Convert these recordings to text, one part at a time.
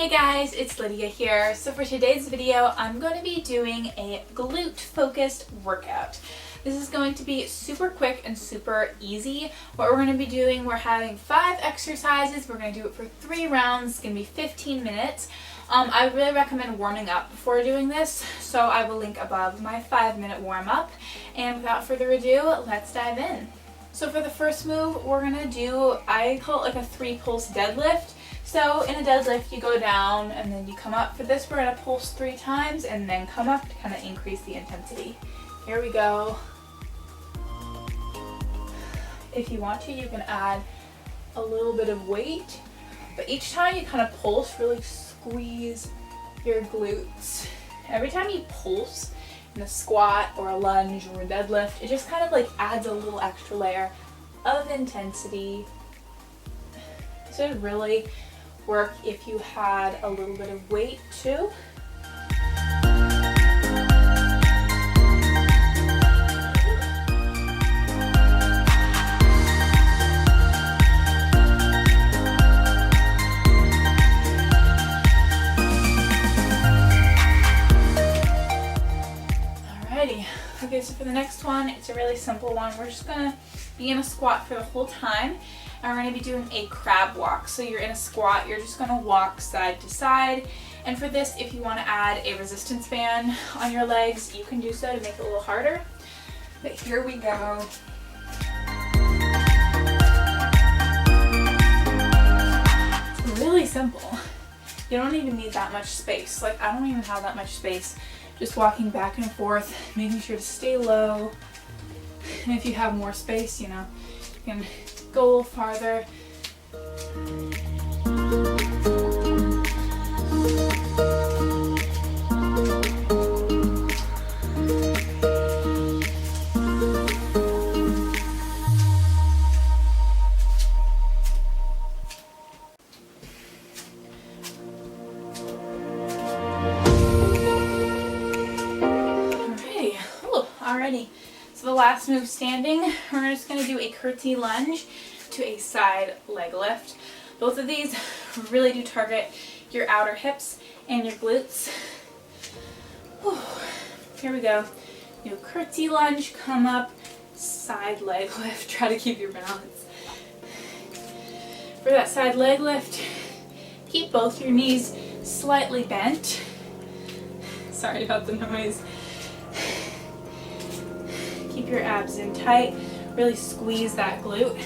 Hey guys, it's Lydia here. So for today's video, I'm going to be doing a glute focused workout. This is going to be super quick and super easy. What we're going to be doing, we're having 5 exercises. We're going to do it for 3 rounds. It's going to be 15 minutes. I really recommend warming up before doing this, so I will link above my 5-minute warm up. And without further ado, let's dive in. So for the first move, we're going to do, I call it like a 3 pulse deadlift. So in a deadlift, you go down and then you come up. For this, we're going to pulse 3 times and then come up to kind of increase the intensity. Here we go. If you want to, you can add a little bit of weight, but each time you kind of pulse, really squeeze your glutes. Every time you pulse in a squat or a lunge or a deadlift, it just kind of like adds a little extra layer of intensity. This would really work if you had a little bit of weight too. Okay, so for the next one, it's a really simple one. We're just gonna be in a squat for the whole time, and we're gonna be doing a crab walk. So you're in a squat, you're just gonna walk side to side. And for this, if you wanna add a resistance band on your legs, you can do so to make it a little harder. But here we go. It's really simple. You don't even need that much space. Like, I don't even have that much space. Just walking back and forth, making sure to stay low. And if you have more space, you know, you can go a little farther. Alrighty, so the last move standing, we're just going to do a curtsey lunge to a side leg lift. Both of these really do target your outer hips and your glutes. Whew. Here we go. Do a curtsey lunge, come up, side leg lift. Try to keep your balance. For that side leg lift, keep both your knees slightly bent. Sorry about the noise. Keep your abs in tight, really squeeze that glute.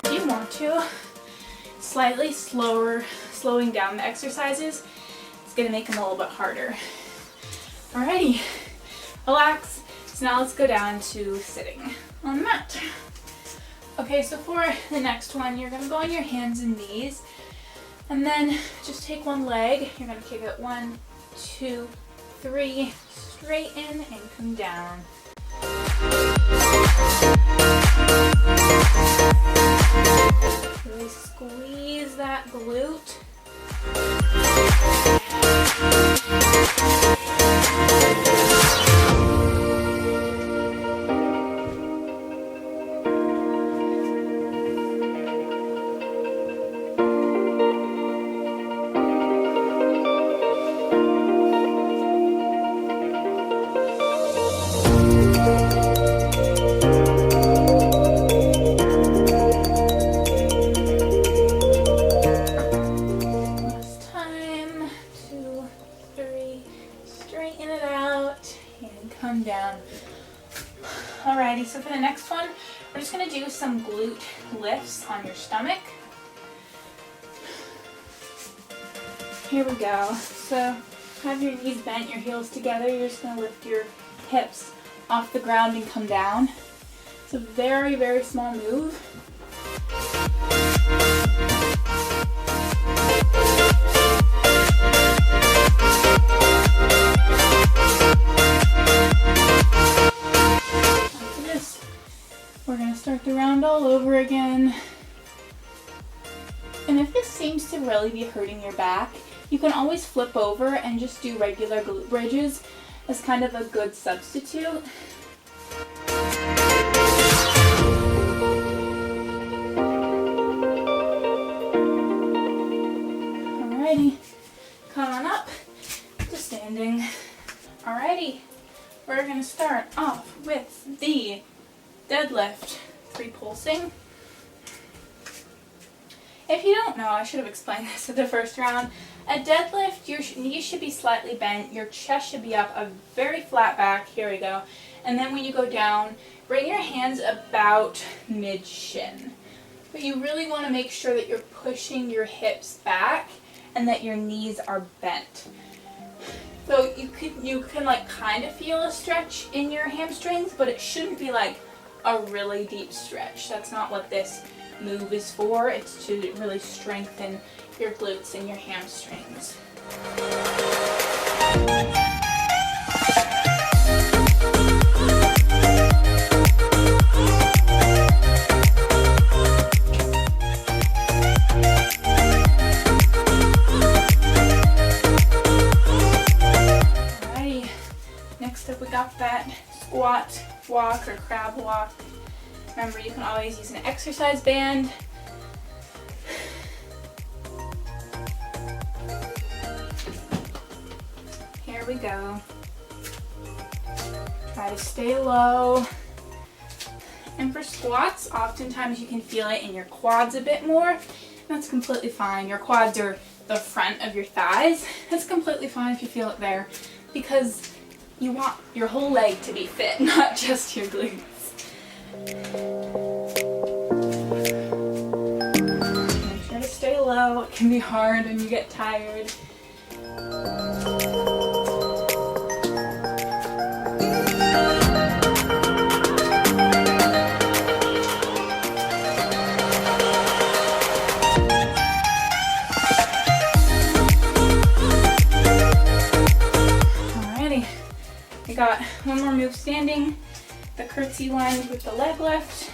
If you want to, slightly slowing down the exercises, it's going to make them a little bit harder. Alrighty. Relax. So now let's go down to sitting on the mat. Okay, so for the next one, you're going to go on your hands and knees, and then just take one leg. You're going to kick it 1, 2, 3, straighten and come down. Really squeeze that glute. Down. Alrighty, so for the next one, we're just going to do some glute lifts on your stomach. Here we go. So have your knees bent, your heels together. You're just going to lift your hips off the ground and come down. It's a very, very small move. We're going to start the round all over again. And if this seems to really be hurting your back, you can always flip over and just do regular glute bridges as kind of a good substitute. Alrighty, come on up to standing. Alrighty, we're going to start off with the deadlift, pre-pulsing. If you don't know, I should have explained this in the first round. A deadlift, your knees should be slightly bent, your chest should be up, a very flat back, here we go. And then when you go down, bring your hands about mid-shin. But you really want to make sure that you're pushing your hips back and that your knees are bent. So you can like kind of feel a stretch in your hamstrings, but it shouldn't be like a really deep stretch. That's not what this move is for. It's to really strengthen your glutes and your hamstrings. Alrighty, next up we got that squat walk or crab walk. Remember, you can always use an exercise band. Here we go. Try to stay low. And for squats, oftentimes you can feel it in your quads a bit more. That's completely fine. Your quads are the front of your thighs. That's completely fine if you feel it there, because you want your whole leg to be fit, not just your glutes. Make sure to stay low. It can be hard when you get tired. Alrighty, we got one more move standing. The curtsey lunge with the leg lift.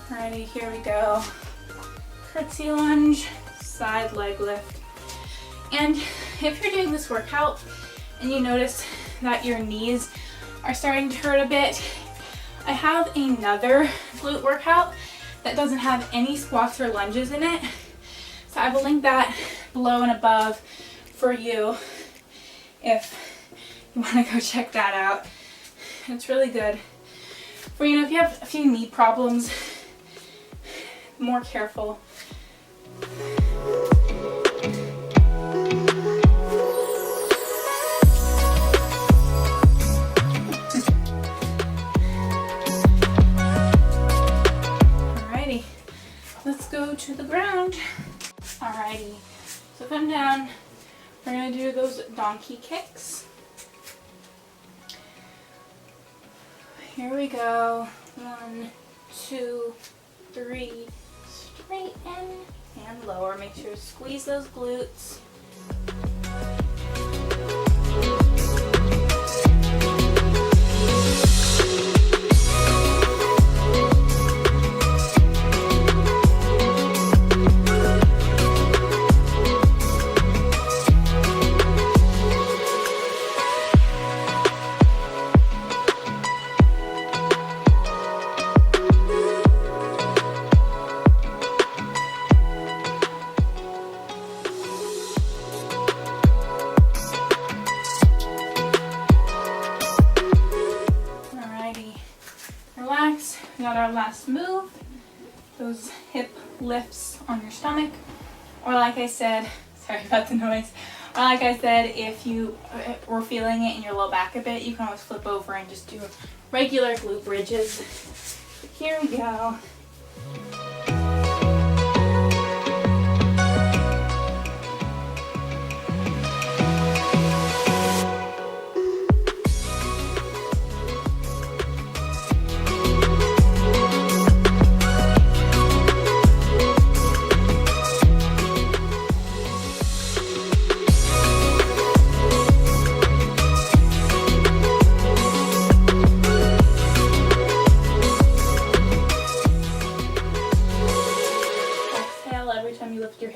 Alrighty, here we go. Curtsey lunge, side leg lift. And if you're doing this workout and you notice that your knees are starting to hurt a bit, I have another glute workout that doesn't have any squats or lunges in it. So I will link that below and above for you if you want to go check that out. It's really good. For, if you have a few knee problems, more careful. Alrighty, let's go to the ground. Alrighty, so come down. We're going to do those donkey kicks. Here we go. 1, 2, 3. Straighten and lower. Make sure to squeeze those glutes. We got our last move, those hip lifts on your stomach, or like I said, sorry about the noise, or like I said, if you were feeling it in your low back a bit, you can always flip over and just do regular glute bridges. Here we go.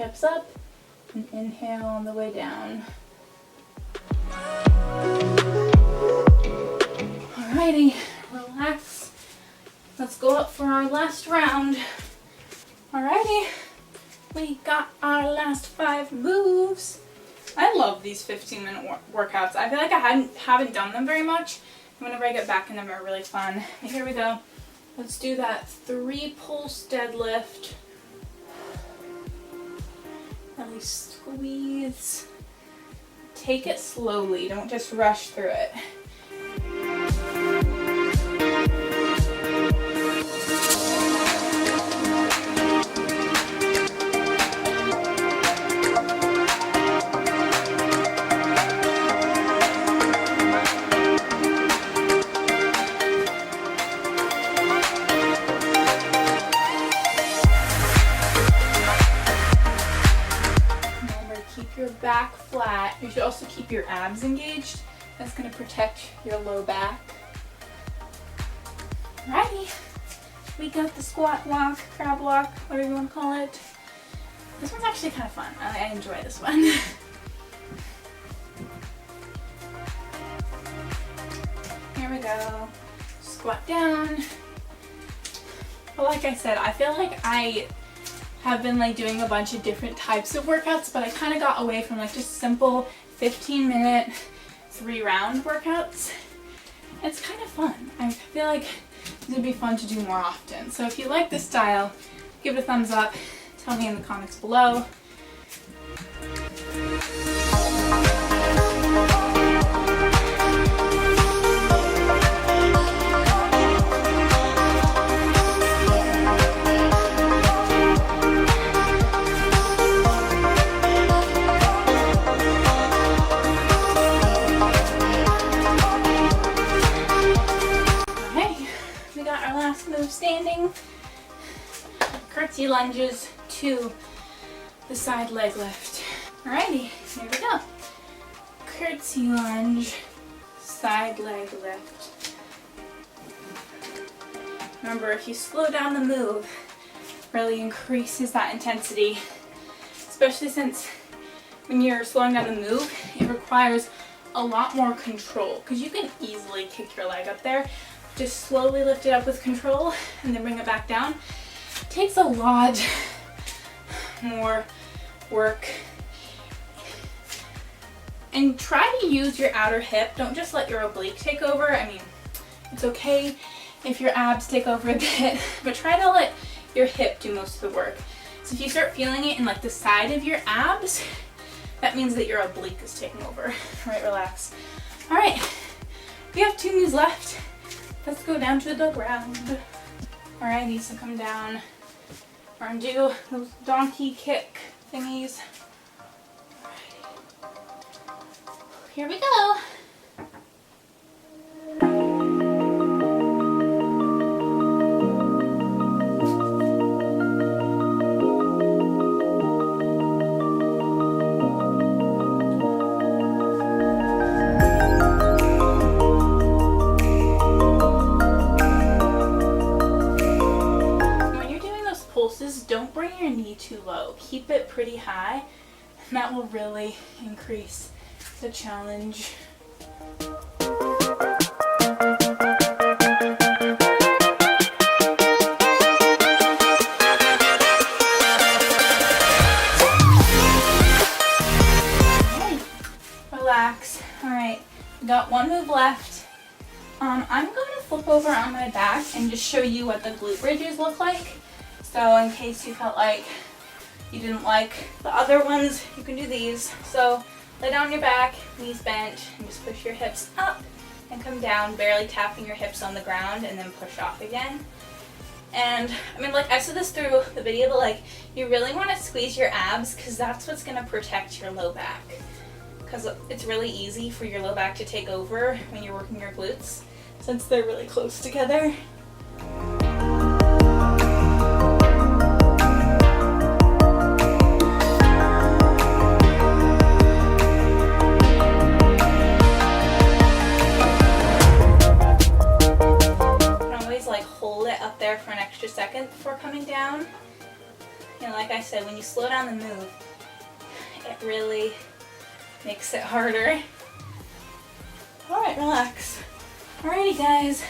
hips up and inhale on the way down. Alrighty, relax. Let's go up for our last round. Alrighty, we got our last 5 moves. I love these 15-minute workouts. I feel like I haven't done them very much. Whenever I get back in them, they're really fun. Here we go. Let's do that 3 Puls Deadlift. Really squeeze. Take it slowly. Don't just rush through it. Keep your back flat. You should also keep your abs engaged. That's going to protect your low back. Alrighty, we got the squat walk, crab walk, whatever you want to call it. This one's actually kind of fun. I enjoy this one. Here we go. Squat down. But like I said, I feel like I have been like doing a bunch of different types of workouts, but I kind of got away from like just simple 15-minute 3-round workouts. It's kind of fun. I feel like it would be fun to do more often. So if you like this style, give it a thumbs up. Tell me in the comments below. Standing curtsey lunges to the side leg lift. Alrighty, here we go. Curtsey lunge, side leg lift. Remember, if you slow down the move, really increases that intensity, especially since when you're slowing down the move, it requires a lot more control because you can easily kick your leg up there. Just slowly lift it up with control and then bring it back down. It takes a lot more work. And try to use your outer hip. Don't just let your oblique take over. I mean, it's okay if your abs take over a bit, but try to let your hip do most of the work. So if you start feeling it in like the side of your abs, that means that your oblique is taking over. All right, relax. All right, we have 2 moves left. Let's go down to the ground. Alrighty, so come down. We're gonna do those donkey kick thingies. Alrighty. Here we go. Don't bring your knee too low. Keep it pretty high, and that will really increase the challenge. Okay. Relax. Alright, we got 1 move left. I'm going to flip over on my back and just show you what the glute bridges look like. So in case you felt like you didn't like the other ones, you can do these. So lay down on your back, knees bent, and just push your hips up and come down, barely tapping your hips on the ground, and then push off again. And I mean, like I said this through the video, but like you really want to squeeze your abs because that's what's going to protect your low back. Because it's really easy for your low back to take over when you're working your glutes since they're really close together. For an extra second before coming down. And like I said, when you slow down the move, it really makes it harder. Alright, relax. Alrighty guys,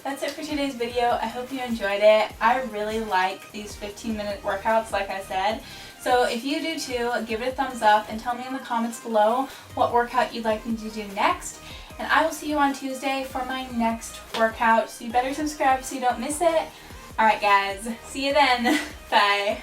that's it for today's video. I hope you enjoyed it. I really like these 15-minute workouts, like I said. So if you do too, give it a thumbs up and tell me in the comments below what workout you'd like me to do next. And I will see you on Tuesday for my next workout. So you better subscribe so you don't miss it. Alright guys, see you then. Bye.